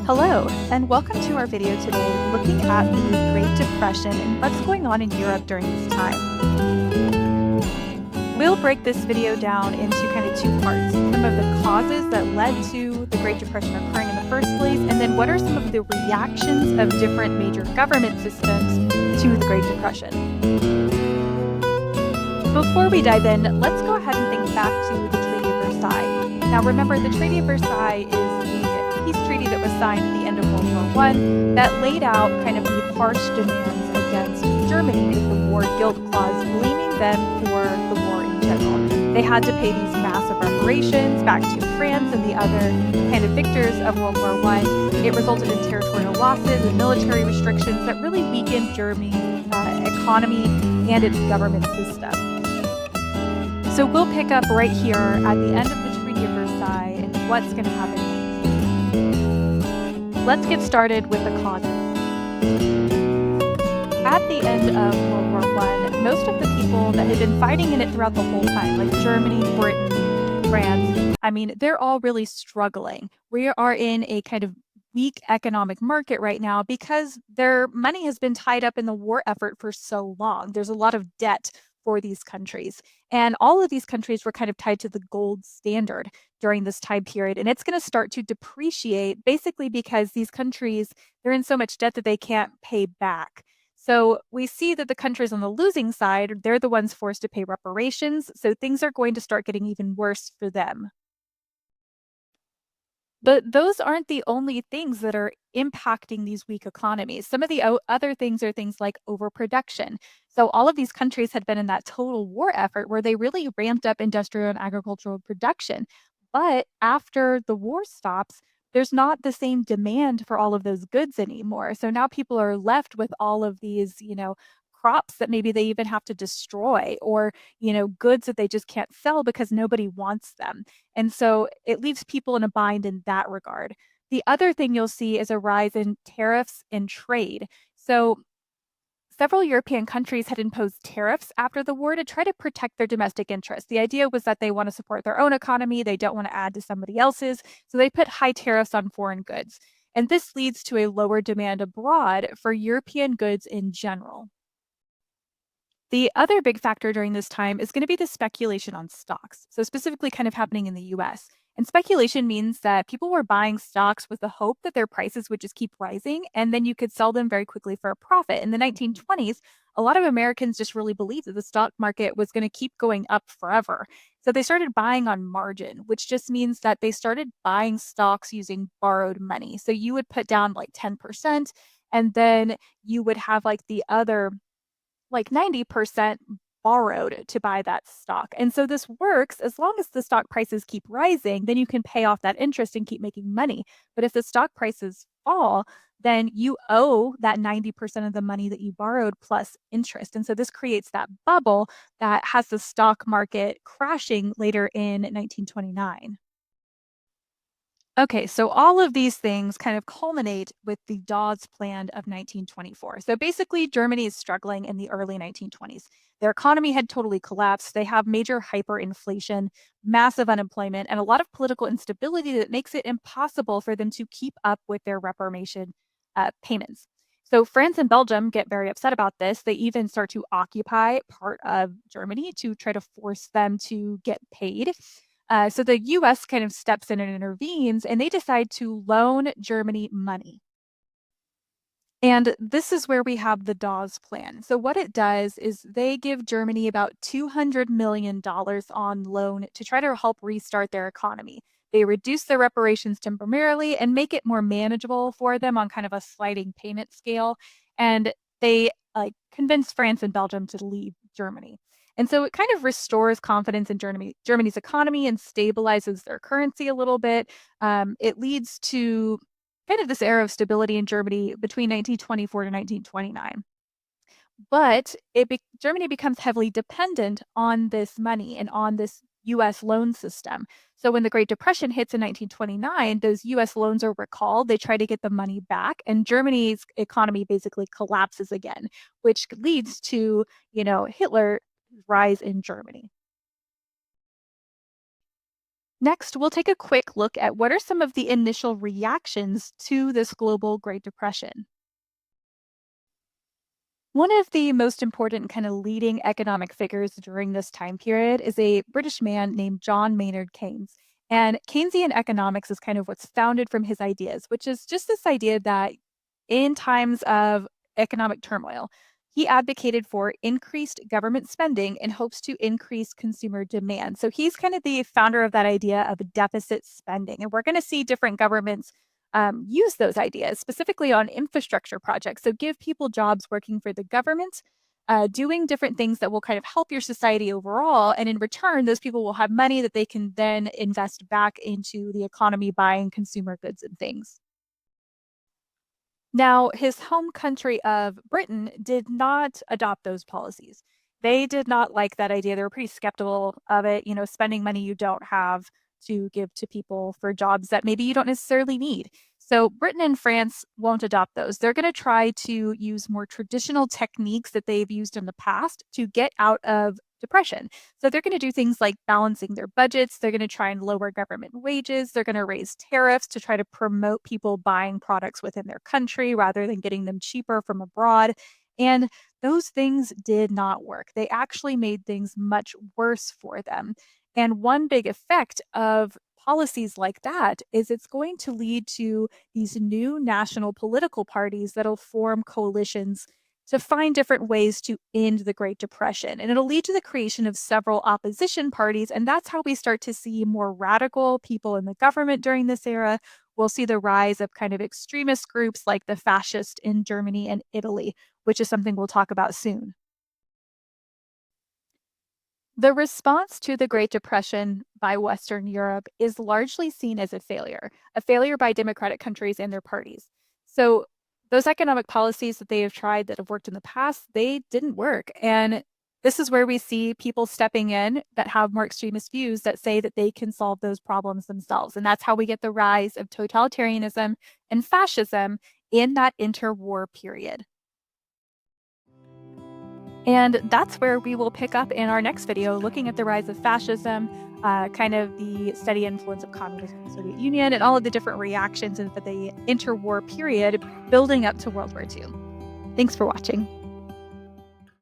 Hello, and welcome to our video today looking at the Great Depression and what's going on in Europe during this time. We'll break this video down into kind of two parts, some of the causes that led to the Great Depression occurring in the first place, and then what are some of the reactions of different major government systems to the Great Depression. Before we dive in, let's go ahead and think back to the Treaty of Versailles. Now remember, the Treaty of Versailles is the peace treaty that was signed at the end of World War I that laid out kind of the harsh demands against Germany with the War Guilt Clause, blaming them for the war in general. They had to pay these massive reparations back to France and the other kind of victors of World War I. It resulted in territorial losses and military restrictions that really weakened Germany's economy and its government system. So we'll pick up right here at the end of the Treaty of Versailles and what's going to happen next. Let's get started with the causes. At the end of World War I, most of the people that had been fighting in it throughout the whole time, like Germany, Britain, France, they're all really struggling. We are in a kind of weak economic market right now because their money has been tied up in the war effort for so long. There's a lot of debt for these countries. And all of these countries were kind of tied to the gold standard during this time period. And it's going to start to depreciate basically because these countries, they're in so much debt that they can't pay back. So we see that the countries on the losing side, they're the ones forced to pay reparations. So things are going to start getting even worse for them. But those aren't the only things that are impacting these weak economies. Some of the other things are things like overproduction. So, all of these countries had been in that total war effort where they really ramped up industrial and agricultural production. But after the war stops, there's not the same demand for all of those goods anymore. So now people are left with all of these, crops that maybe they even have to destroy or, goods that they just can't sell because nobody wants them. And so it leaves people in a bind in that regard. The other thing you'll see is a rise in tariffs and trade. So several European countries had imposed tariffs after the war to try to protect their domestic interests. The idea was that they want to support their own economy, they don't want to add to somebody else's, so they put high tariffs on foreign goods. And this leads to a lower demand abroad for European goods in general. The other big factor during this time is going to be the speculation on stocks. So, specifically, kind of happening in the US. And speculation means that people were buying stocks with the hope that their prices would just keep rising and then you could sell them very quickly for a profit. In the 1920s, a lot of Americans just really believed that the stock market was going to keep going up forever. So they started buying on margin, which just means that they started buying stocks using borrowed money. So you would put down like 10%, and then you would have like the other like 90% borrowed to buy that stock. And so this works as long as the stock prices keep rising, then you can pay off that interest and keep making money. But if the stock prices fall, then you owe that 90% of the money that you borrowed plus interest. And so this creates that bubble that has the stock market crashing later in 1929. Okay, so all of these things kind of culminate with the Dawes Plan of 1924. So basically, Germany is struggling in the early 1920s. Their economy had totally collapsed. They have major hyperinflation, massive unemployment, and a lot of political instability that makes it impossible for them to keep up with their reparation payments. So France and Belgium get very upset about this. They even start to occupy part of Germany to try to force them to get paid. So the US kind of steps in and intervenes, and they decide to loan Germany money. And this is where we have the Dawes Plan. So, what it does is they give Germany about $200 million on loan to try to help restart their economy. They reduce their reparations temporarily and make it more manageable for them on kind of a sliding payment scale. And they convince France and Belgium to leave Germany. And so it kind of restores confidence in Germany's economy and stabilizes their currency a little bit. It leads to kind of this era of stability in Germany between 1924 to 1929. But Germany becomes heavily dependent on this money and on this US loan system. So when the Great Depression hits in 1929, those US loans are recalled. They try to get the money back, and Germany's economy basically collapses again, which leads to, Hitler's rise in Germany. Next, we'll take a quick look at what are some of the initial reactions to this global Great Depression. One of the most important kind of leading economic figures during this time period is a British man named John Maynard Keynes. And Keynesian economics is kind of what's founded from his ideas, which is just this idea that in times of economic turmoil, he advocated for increased government spending in hopes to increase consumer demand. So he's kind of the founder of that idea of deficit spending. And we're going to see different governments use those ideas specifically on infrastructure projects. So give people jobs working for the government, doing different things that will kind of help your society overall. And in return, those people will have money that they can then invest back into the economy, buying consumer goods and things. Now, his home country of Britain did not adopt those policies. They did not like that idea. They were pretty skeptical of it, spending money you don't have to give to people for jobs that maybe you don't necessarily need. So, Britain and France won't adopt those. They're going to try to use more traditional techniques that they've used in the past to get out of depression. So, they're going to do things like balancing their budgets. They're going to try and lower government wages. They're going to raise tariffs to try to promote people buying products within their country rather than getting them cheaper from abroad. And those things did not work. They actually made things much worse for them. And one big effect of policies like that is it's going to lead to these new national political parties that'll form coalitions to find different ways to end the Great Depression. And it'll lead to the creation of several opposition parties. And that's how we start to see more radical people in the government during this era. We'll see the rise of kind of extremist groups like the fascist in Germany and Italy, which is something we'll talk about soon. The response to the Great Depression by Western Europe is largely seen as a failure by democratic countries and their parties. So, those economic policies that they have tried that have worked in the past, they didn't work. And this is where we see people stepping in that have more extremist views that say that they can solve those problems themselves. And that's how we get the rise of totalitarianism and fascism in that interwar period. And that's where we will pick up in our next video, looking at the rise of fascism, kind of the steady influence of communism in the Soviet Union, and all of the different reactions in the interwar period building up to World War II. Thanks for watching.